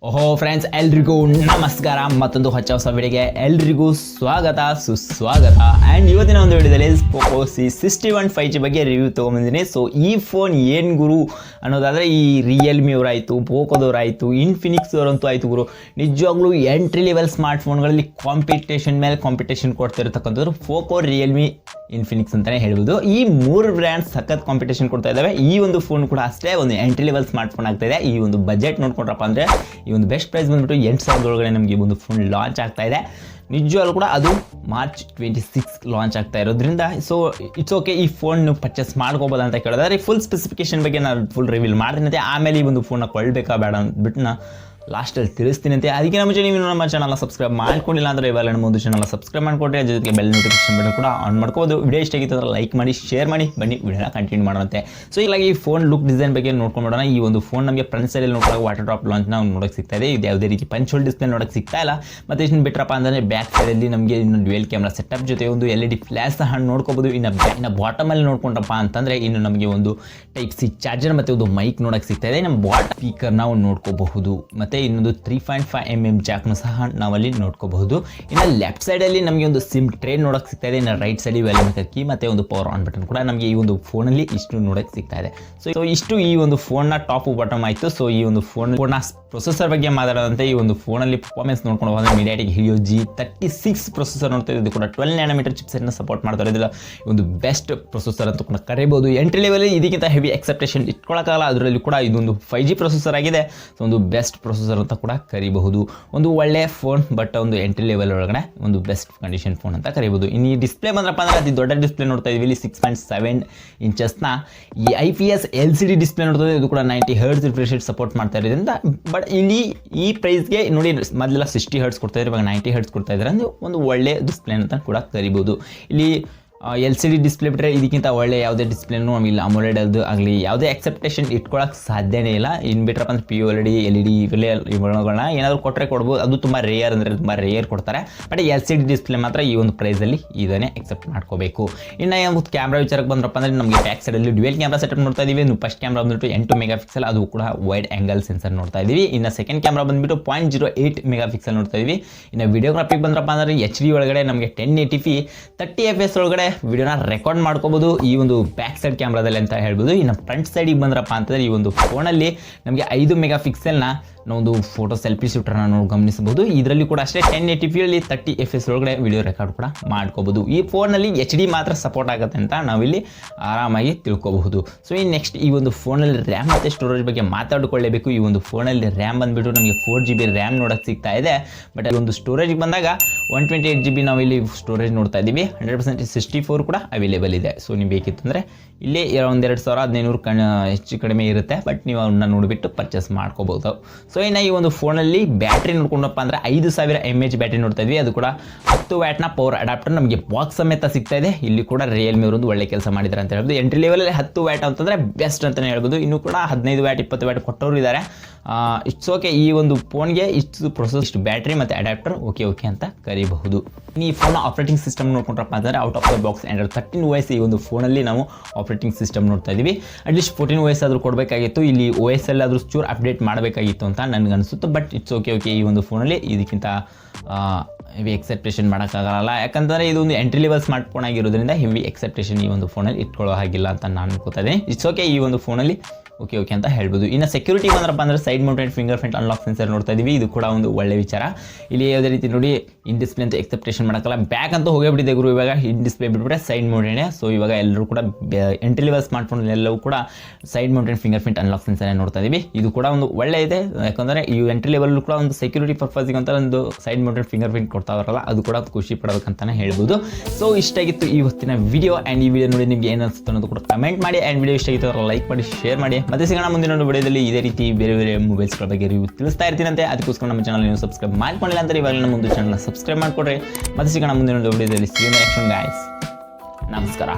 ಓಹೋ ಫ್ರೆಂಡ್ಸ್, ಎಲ್ರಿಗೂ ನಮಸ್ಕಾರ. ಮತ್ತೊಂದು ಹೊಸ ವಿಡಿಯೋಗೆ ಎಲ್ರಿಗೂ ಸ್ವಾಗತ ಸುಸ್ವಾಗತ. ಆ್ಯಂಡ್ ಇವತ್ತಿನ ಒಂದು ವಿಡಿಯೋದಲ್ಲಿ ಪೋಕೋ C61 5G ಬಗ್ಗೆ ರಿವ್ಯೂ ತೊಗೊಂಬಂದಿನಿ. ಸೊ ಈ ಫೋನ್ ಏನು ಗುರು ಅನ್ನೋದಾದರೆ, ಈ ರಿಯಲ್ಮಿ ಅವರಾಯಿತು, ಪೋಕೋದವರಾಯಿತು, ಇನ್ಫಿನಿಕ್ಸ್ ಅವರಂತೂ ಆಯಿತು ಗುರು, ನಿಜವಾಗ್ಲೂ ಎಂಟ್ರಿ ಲೆವೆಲ್ ಸ್ಮಾರ್ಟ್ ಫೋನ್ಗಳಲ್ಲಿ ಕಾಂಪಿಟೇಷನ್ ಮೇಲೆ ಕಾಂಪಿಟೇಷನ್ ಕೊಡ್ತಿರತಕ್ಕಂಥದ್ದು ಪೋಕೋ, ರಿಯಲ್ಮಿ, ಇನ್ಫಿನಿಕ್ಸ್ ಅಂತಲೇ ಹೇಳ್ಬೋದು. ಈ ಮೂರು ಬ್ರ್ಯಾಂಡ್ಸ್ ಸಖತ್ ಕಾಂಪಿಟೇಷನ್ ಕೊಡ್ತಾ ಇದ್ದಾವೆ. ಈ ಒಂದು ಫೋನ್ ಕೂಡ ಅಷ್ಟೇ ಒಂದು ಎಂಟ್ರಿ ಲೆವೆಲ್ ಸ್ಮಾರ್ಟ್ ಫೋನ್ ಆಗ್ತಾ ಇದೆ. ಈ ಒಂದು ಬಜೆಟ್ ನೋಡ್ಕೊಂಡ್ರಪ್ಪ ಅಂದರೆ ಈ ಒಂದು ಬೆಸ್ಟ್ ಪ್ರೈಸ್ ಬಂದುಬಿಟ್ಟು 8,000 ಒಳಗಡೆ ನಮಗೆ ಒಂದು ಫೋನ್ ಲಾಂಚ್ ಆಗ್ತಾ ಇದೆ. ನಿಜವಾಗ್ಲೂ ಕೂಡ ಅದು ಮಾರ್ಚ್ 26 ಲಾಂಚ್ ಆಗ್ತಾ ಇರೋದ್ರಿಂದ ಸೊ ಇಟ್ಸ್ ಓಕೆ, ಈ ಫೋನ್ ನೀವು ಪರ್ಚೇಸ್ ಮಾಡ್ಕೋಬೋದು ಅಂತ ಕೇಳೋದಾದ್ರೆ ಫುಲ್ ಸ್ಪೆಸಿಫಿಕೇಶನ್ ಬಗ್ಗೆ ನಾನು ಫುಲ್ ರಿವೀಲ್ ಮಾಡ್ತೀನಿ. ಆಮೇಲೆ ಈ ಒಂದು ಫೋನ್ನ ಕೊಡಬೇಕಾ ಬೇಡ ಅಂದ್ಬಿಟ್ಟು ನಾನು ಲಾಸ್ಟಲ್ಲಿ ತಿಳಿಸ್ತೀನಿ ಅಂತೆ. ಅದಕ್ಕೆ ಮುಂಚೆ ನೀವು ನಮ್ಮ ಚಾನಲ್ನ ಸಬ್ಸ್ಕ್ರೈಬ್ ಮಾಡ್ಕೊಂಡಿಲ್ಲ ಅಂದರೆ ಇವಾಗ ನಮ್ಮ ಒಂದು ಚಾನಲ್ನ ಸಬ್ಸ್ಕ್ರೈಬ್ ಮಾಡಿಕೊಟ್ರೆ ಜೊತೆಗೆ ಬೆಲ್ ನೋಟಿಫಿಕೇಶನ್ ಬಟನ್ ಕೂಡ ಆನ್ ಮಾಡ್ಕೋಬೋದು. ವಿಡಿಯೋ ಇಷ್ಟ ಆಗಿತ್ತು ಅಂದರೆ ಲೈಕ್ ಮಾಡಿ, ಶೇರ್ ಮಾಡಿ. ಬನ್ನಿ ವಿಡಿಯೋನ ಕಂಟಿನ್ಯೂ ಮಾಡೋಂತೆ. ಸೊ ಇಲ್ಲ ಈ ಫೋನ್ ಲುಕ್ ಡಿಸೈನ್ ಬಗ್ಗೆ ನೋಡ್ಕೊಂಡ್ಬಿಡೋಣ. ಈ ಒಂದು ಫೋನ್ ನಮಗೆ ಫ್ರಂಟ್ ಸೈಡಲ್ಲಿ ನೋಡೋಕೆ ವಾಟರ್ ಡ್ರಾಪ್ ಲಾಂಚ್ ನಾವು ನೋಡೋಕೆ ಸಿಗ್ತಾ ಇದೆ. ಇದು ಯಾವುದೇ ರೀತಿ ಪಂಚ್ ಹೋಲ್ ಡಿಸ್ಪ್ಲೇ ನೋಡೋಕೆ ಸಿಗ್ತಾ ಇಲ್ಲ. ಮತ್ತು ಇದನ್ನು ಬಿಟ್ಟರಪ್ಪ ಅಂದರೆ ಬ್ಯಾಕ್ ಸೈಡಲ್ಲಿ ನಮಗೆ ಇನ್ನು ಡ್ಯುಯಲ್ ಕ್ಯಾಮ್ರಾ ಸೆಟಪ್ ಜೊತೆ ಒಂದು LED ಫ್ಲ್ಯಾಶ್ ಸಹ ನೋಡ್ಕೋಬೋದು. ಇನ್ನು ಬಾಟಮಲ್ಲಿ ನೋಡ್ಕೊಂಡ್ರಪ್ಪ ಅಂತಂದರೆ ಇನ್ನು ನಮಗೆ ಒಂದು ಟೈಪ್ ಸಿ ಚಾರ್ಜರ್ ಮತ್ತು ಒಂದು ಮೈಕ್ ನೋಡೋಕೆ ಸಿಗ್ತಾ ಇದೆ. ನಮ್ಮ ಬಾಟ್ ಸ್ಪೀಕರ್ ನಾವು ನೋಡ್ಕೋಬಹುದು. ಮತ್ತು ಇನ್ನೊಂದು 3.5mm ಜಾಕ್ನು ಸಹ ನಾವಲ್ಲಿ ನೋಡ್ಕೋಬಹುದು. ಇನ್ನು ಲೆಫ್ಟ್ ಸೈಡಲ್ಲಿ ನಮಗೆ ಒಂದು ಸಿಮ್ ಟ್ರೇ ನೋಡೋಕೆ ಸಿಗ್ತಾ ಇದೆ. ಇನ್ನು ರೈಟ್ ಸೈಡ್ ವ್ಯಾಲ್ಯೂಮೇಕರ್ ಕೀ ಮತ್ತು ಒಂದು ಪವರ್ ಆನ್ ಬಟನ್ ಕೂಡ ನಮಗೆ ಈ ಒಂದು ಫೋನಲ್ಲಿ ಇಷ್ಟು ನೋಡೋಕೆ ಸಿಗ್ತಾ ಇದೆ. ಸೊ ಇಷ್ಟು ಈ ಒಂದು ಫೋನ್ನ ಟಾಪ್ ಬಾಟಮ್ ಆಯಿತು. ಸೊ ಈ ಒಂದು ಫೋನ್ನ ಪ್ರೊಸೆಸರ್ ಬಗ್ಗೆ ಮಾತಾಡೋದಂತೆ, ಈ ಒಂದು ಫೋನಲ್ಲಿ ಪರ್ಫಾರ್ಮೆನ್ಸ್ ನೋಡ್ಕೊಂಡು ಹೋದರೆ MediaTek Helio G36 ಪ್ರೊಸೆಸರ್ ನೋಡ್ತಾ ಇದೆ. ಇದು ಕೂಡ 12nm ಚಿಪ್ಸೆಟ್ನ ಸಪೋರ್ಟ್ ಮಾಡ್ತಾರೆ. ಇದರ ಒಂದು ಬೆಸ್ಟ್ ಪ್ರೊಸೆಸರ್ ಅಂತ ಕೂಡ ಕರೀಬೋದು. ಎಂಟ್ರಿ ಲೆವೆಲ್ ಇದಕ್ಕಿಂತ ಹೆವಿ ಎಕ್ಸೆಪ್ಟೇಷನ್ ಇಟ್ಕೊಳ್ಳೋಕ್ಕಾಗಲ್ಲ. ಅದರಲ್ಲಿ ಕೂಡ ಇದೊಂದು 5G ಪ್ರೊಸೆಸರ್ ಆಗಿದೆ. ಸೊ ಒಂದು ಬೆಸ್ಟ್ ಪ್ರೊಸೆಸರ್ ಅಂತ ಕೂಡ ಕರಿಬಹುದು. ಒಂದು ಒಳ್ಳೆಯ ಫೋನ್, ಬಟ್ ಒಂದು ಎಂಟ್ರಿ ಲೆವೆಲ್ ಒಳಗಡೆ ಒಂದು ಬೆಸ್ಟ್ ಕಂಡೀಷನ್ ಫೋನ್ ಅಂತ ಕರಿಬಹುದು. ಇನ್ನು ಈ ಡಿಸ್ಪ್ಲೇ ಬಂದ್ರಪ್ಪ ಅಂದರೆ ಅತಿ ದೊಡ್ಡ ಡಿಸ್ಪ್ಲೇ ನೋಡ್ತಾ ಇದೀವಿ. ಇಲ್ಲಿ 6.7 ಇಂಚಸ್ನ ಈ IPS LCD ಡಿಸ್ಪ್ಲೇ ನೋಡ್ತಾ ಇದೆ. ಇದು ಕೂಡ 90 Hz ರಿಫ್ರೆಶ್ ರೇಟ್ ಸಪೋರ್ಟ್ ಮಾಡ್ತಾ ಇರೋದ್ರಿಂದ, ಬಟ್ ಇಲ್ಲಿ ಈ ಪ್ರೈಸ್ಗೆ ನೋಡಿ ಮೊದಲೆಲ್ಲ 60 Hz ಕೊಡ್ತಾ ಇದ್ದಾರೆ, ಇವಾಗ 90 Hz ಕೊಡ್ತಾ ಇದ್ದಾರೆ. ಅಂದರೆ ಒಂದು ಒಳ್ಳೆ ಡಿಸ್ಪ್ಲೇ ಅಂತ ಕೂಡ ಕರಿಬಹುದು. ಇಲ್ಲಿ LCD ಡಿಸ್ಪ್ಲೇ ಬಿಟ್ಟರೆ ಇದಕ್ಕಿಂತ ಒಳ್ಳೆ ಯಾವುದೇ ಡಿಸ್ಪ್ಲೇನೂ ನಮಗಿಲ್ಲ. AMOLED ಅದು ಆಗಲಿ ಯಾವುದೇ ಎಕ್ಸೆಪ್ಟೇಷನ್ ಇಟ್ಕೊಳ್ಳೋಕೆ ಸಾಧ್ಯನೇ ಇಲ್ಲ. ಇನ್ನು ಬಿಟ್ರಪ್ಪ ಅಂದರೆ POLED LED ಇವುಗಳನ್ನ ಏನಾದರೂ ಕೊಟ್ಟರೆ ಕೊಡ್ಬೋದು. ಅದು ತುಂಬ ರೇಯರ್, ಅಂದರೆ ತುಂಬ ರೇಯರ್ ಕೊಡ್ತಾರೆ. ಬಟ್ LCD ಡಿಸ್ಪ್ಲೇ ಮಾತ್ರ ಈ ಒಂದು ಪ್ರೈಸಲ್ಲಿ ಇದನ್ನೇ ಎಕ್ಸೆಪ್ಟ್ ಮಾಡ್ಕೋಬೇಕು. ಇನ್ನು ಒಂದು ಕ್ಯಾಮ್ರಾ ವಿಚಾರಕ್ಕೆ ಬಂದ್ರಪ್ಪ ಅಂದರೆ ನಮಗೆ ಬ್ಯಾಕ್ ಸೈಡಲ್ಲಿ ಡ್ಯುಯಲ್ ಕ್ಯಾಮ್ರಾ ಸೆಟಪ್ ನೋಡ್ತಾ ಇದ್ದೀವಿ. ಫಸ್ಟ್ ಕ್ಯಾಮ್ರಾ ಬಂದುಬಿಟ್ಟು 8 MP, ಅದು ಕೂಡ ವೈಡ್ ಆ್ಯಂಗಲ್ ಸೆನ್ಸರ್ ನೋಡ್ತಾ ಇದ್ದೀವಿ. ಇನ್ನು ಸೆಕೆಂಡ್ ಕ್ಯಾಮ್ರಾ ಬಂದುಬಿಟ್ಟು 0.08 MP ನೋಡ್ತಾ ಇದ್ದೀವಿ. ಇನ್ನು ವಿಡಿಯೋಗ್ರಾಫಿಗೆ ಬಂದ್ರಪ್ಪ ಅಂದರೆ HD ಒಳಗಡೆ ನಮಗೆ 1080p 30 fps ಒಳಗಡೆ ವಿಡಿಯೋನ ರೆಕಾರ್ಡ್ ಮಾಡ್ಕೋಬೋದು ಈ ಒಂದು ಬ್ಯಾಕ್ ಸೈಡ್ ಕ್ಯಾಮ್ರಾದಲ್ಲಿ ಅಂತ ಹೇಳ್ಬೋದು. ಇನ್ನು ಫ್ರಂಟ್ ಸೈಡಿಗೆ ಬಂದ್ರಪ್ಪ ಅಂತಂದರೆ ಈ ಒಂದು ಫೋನಲ್ಲಿ ನಮಗೆ 5 MP ನಾವೊಂದು ಫೋಟೋ ಸೆಲ್ಫಿ ಶೂಟರ್ನ ನಾವು ಗಮನಿಸಬಹುದು. ಇದರಲ್ಲಿ ಕೂಡ ಅಷ್ಟೇ 1080pಯಲ್ಲಿ 30 fps ಒಳಗಡೆ ವಿಡಿಯೋ ರೆಕಾರ್ಡ್ ಕೂಡ ಮಾಡ್ಕೋಬಹುದು. ಈ ಫೋನಲ್ಲಿ HD ಮಾತ್ರ ಸಪೋರ್ಟ್ ಆಗುತ್ತೆ ಅಂತ ನಾವಿಲ್ಲಿ ಆರಾಮಾಗಿ ತಿಳ್ಕೋಬಹುದು. ಸೊ ಈ ನೆಕ್ಸ್ಟ್ ಈ ಒಂದು ಫೋನಲ್ಲಿ ರ್ಯಾಮ್ ಮತ್ತು ಸ್ಟೋರೇಜ್ ಬಗ್ಗೆ ಮಾತಾಡಿಕೊಳ್ಳೇಬೇಕು. ಈ ಒಂದು ಫೋನಲ್ಲಿ ರ್ಯಾಮ್ ಬಂದುಬಿಟ್ಟು ನಮಗೆ 4GB ರ್ಯಾಮ್ ನೋಡೋಕ್ಕೆ ಸಿಗ್ತಾ ಇದೆ. ಬಟ್ ಒಂದು ಸ್ಟೋರೇಜ್ಗೆ ಬಂದಾಗ 128GB ನಾವಿಲ್ಲಿ ಸ್ಟೋರೇಜ್ ನೋಡ್ತಾ ಇದ್ದೀವಿ. 100% 64 ಕೂಡ ಅವೈಲೇಬಲ್ ಇದೆ. ಸೊ ನೀವು ಬೇಕಿತ್ತು ಅಂದರೆ ಇಲ್ಲಿ 2,1500 ಹೆಚ್ಚು ಕಡಿಮೆ ಇರುತ್ತೆ. ಬಟ್ ನೀವು ಅವನ್ನ ನೋಡಿಬಿಟ್ಟು ಪರ್ಚೇಸ್ ಮಾಡ್ಕೋಬಹುದು. ಸೊ ಇನ್ನು ಈ ಒಂದು ಫೋನಲ್ಲಿ ಬ್ಯಾಟ್ರಿ ನೋಡ್ಕೊಂಡಪ್ಪ ಅಂದರೆ 5000 mAh ಬ್ಯಾಟ್ರಿ ನೋಡ್ತಾ ಇದ್ವಿ. ಅದು ಕೂಡ 10 ವ್ಯಾಟ್ನ ಪವರ್ ಅಡಾಪ್ಟರ್ ನಮಗೆ ಬಾಕ್ಸ್ ಸಮೇತ ಸಿಗ್ತಾ ಇದೆ. ಇಲ್ಲಿ ಕೂಡ ರಿಯಲ್ಮಿ ಅವರೊಂದು ಒಳ್ಳೆ ಕೆಲಸ ಮಾಡಿದ್ದಾರೆ ಅಂತ ಹೇಳ್ಬೋದು. ಎಂಟ್ರಿ ಲೆವೆಲಲ್ಲಿ 10 ವ್ಯಾಟ್ ಅಂತಂದರೆ ಬೆಸ್ಟ್ ಅಂತಲೇ ಹೇಳ್ಬೋದು. ಇನ್ನೂ ಕೂಡ 15 ವ್ಯಾಟ್ 20 ವ್ಯಾಟ್ ಕೊಟ್ಟವರು ಇದ್ದಾರೆ. ಇಟ್ಸ್ ಓಕೆ, ಈ ಒಂದು ಫೋನ್ಗೆ ಇಷ್ಟು ಪ್ರೊಸೆಸ್, ಇಷ್ಟು ಬ್ಯಾಟ್ರಿ ಮತ್ತು ಅಡಾಪ್ಟರ್ ಓಕೆ ಅಂತ ಕರಿಬಹುದು. ಈ ಫೋನ್ ಆಪರೇಟಿಂಗ್ ಸಿಸ್ಟಮ್ ನೋಡ್ಕೊಂಡ್ರಪ್ಪ ಅಂತಂದರೆ out of the box Android 13 OS ಈ ಒಂದು ಫೋನಲ್ಲಿ ನಾವು ಆಪರೇಟಿಂಗ್ ಸಿಸ್ಟಮ್ ನೋಡ್ತಾ ಇದ್ದೀವಿ. ಅಟ್ಲೀಸ್ಟ್ 14 OS ಆದರೂ ಕೊಡಬೇಕಾಗಿತ್ತು. ಇಲ್ಲಿ OS ಅಲ್ಲಿ ಆದರೂ ಚೂರು ಅಪ್ಡೇಟ್ ಮಾಡಬೇಕಾಗಿತ್ತು ಅಂತ ನನಗೆ ಅನಿಸುತ್ತೆ. ಬಟ್ ಇಟ್ಸ್ ಓಕೆ ಈ ಒಂದು ಫೋನಲ್ಲಿ ಇದಕ್ಕಿಂತ ಹೆವಿ ಎಕ್ಸೆಪ್ಟೇಷನ್ ಮಾಡೋಕ್ಕಾಗಲ್ಲ. ಯಾಕಂದರೆ ಇದೊಂದು ಎಂಟ್ರಿ ಲೆವೆಲ್ ಸ್ಮಾರ್ಟ್ ಫೋನ್ ಆಗಿರೋದ್ರಿಂದ ಹೆವಿ ಎಕ್ಸೆಪ್ಟೇಷನ್ ಈ ಒಂದು ಫೋನಲ್ಲಿ ಇಟ್ಕೊಳ್ಳೋ ಹಾಗಿಲ್ಲ ಅಂತ ನಾನು ಅನ್ಕೋತಾ ಇದ್ದೀನಿ. ಇಟ್ಸ್ ಓಕೆ, ಈ ಒಂದು ಫೋನಲ್ಲಿ ಓಕೆ ಅಂತ ಹೇಳ್ಬೋದು. ಇನ್ನು ಸೆಕ್ಯೂರಿಟಿ ಬಂದ್ರಪ್ಪ ಅಂದರೆ side mounted fingerprint unlock sensor ನೋಡ್ತಾ ಇದ್ದೀವಿ. ಇದು ಕೂಡ ಒಂದು ಒಳ್ಳೆ ವಿಚಾರ. ಇಲ್ಲಿ ಯಾವುದೇ ರೀತಿ ನೋಡಿ ಇನ್ ಡಿಸ್ಪ್ಲೇ ಅಂತ ಎಕ್ಸೆಪ್ಟೇಷನ್ ಮಾಡೋಕ್ಕಲ್ಲ. ಬ್ಯಾಕ್ ಅಂತೂ ಹೋಗಿಬಿಟ್ಟಿದೆ ಗುರು. ಇವಾಗ ಇನ್ ಡಿಸ್ಪ್ಲೇ ಬಿಟ್ಬಿಟ್ರೆ ಸೈಡ್ ಮೌಂಟೆಡ್. ಸೊ ಇವಾಗ ಎಲ್ಲರೂ ಕೂಡ ಎಂಟ್ರಿ ಲೆವೆಲ್ ಸ್ಮಾರ್ಟ್ ಫೋನ್ ಎಲ್ಲವೂ ಕೂಡ side mounted fingerprint unlock sensor ನೋಡ್ತಾ ಇದ್ದೀವಿ. ಇದು ಕೂಡ ಒಂದು ಒಳ್ಳೆ ಇದೆ. ಯಾಕಂದರೆ ಈ ಎಂಟ್ರಿ ಲೆವೆಲ್ ಕೂಡ ಒಂದು ಸೆಕ್ಯೂರಿಟಿ ಪರ್ಪಸ್ಗೆ ಅಂತ ಒಂದು ಸೈಡ್ ಮೌಂಟೆಡ್ ಫಿಂಗರ್ ಪ್ರಿಂಟ್ ಕೊಡ್ತಾ ಬರಲ್ಲ, ಅದು ಕೂಡ ಖುಷಿ ಪಡೋದಕ್ಕಂತಾನೆ ಹೇಳ್ಬೋದು. ಸೊ ಇಷ್ಟಾಗಿತ್ತು ಇವತ್ತಿನ ವಿಡಿಯೋ. ಆ್ಯಂಡ್ ಈ ವಿಡಿಯೋ ನೋಡಿ ನಿಮಗೆ ಏನು ಅನಿಸುತ್ತೆ ಅನ್ನೋದು ಕೂಡ ಕಮೆಂಟ್ ಮಾಡಿ. ಆ್ಯಂಡ್ ವಿಡಿಯೋ ಇಷ್ಟ ಆಗಿತ್ತು ಲೈಕ್ ಮಾಡಿ, ಶೇರ್ ಮಾಡಿ. ಮತ್ತೆ ಸಿಗೋಣ ಮುಂದಿನ ವಿಡಿಯೋದಲ್ಲಿ ಇದೇ ರೀತಿ ಬೇರೆ ಮೊಬೈಲ್ಸ್ಗಳ ಬಗ್ಗೆ ರಿವ್ಯೂ ತಿಳಿಸ್ತಾ ಇರ್ತೀನಂತೆ. ಅದಕ್ಕೋಸ್ಕರ ನಮ್ಮ ಚಾನಲ್ ನೀವು ಸಬ್ಸ್ಕ್ರೈಬ್ ಮಾಡ್ಕೊಂಡಿಲ್ಲ ಅಂದರೆ ಇವಾಗ ನಮ್ಮ ಒಂದು ಚಾನಲ್ನ ಸಬ್ಸ್ಕ್ರೈಬ್ ಮಾಡಿಕೊಡ್ರಿ. ಮತ್ತೆ ಸಿಗೋಣ ಮುಂದಿನ ವಿಡಿಯೋದಲ್ಲಿ. See you next one guys. ನಮಸ್ಕಾರ.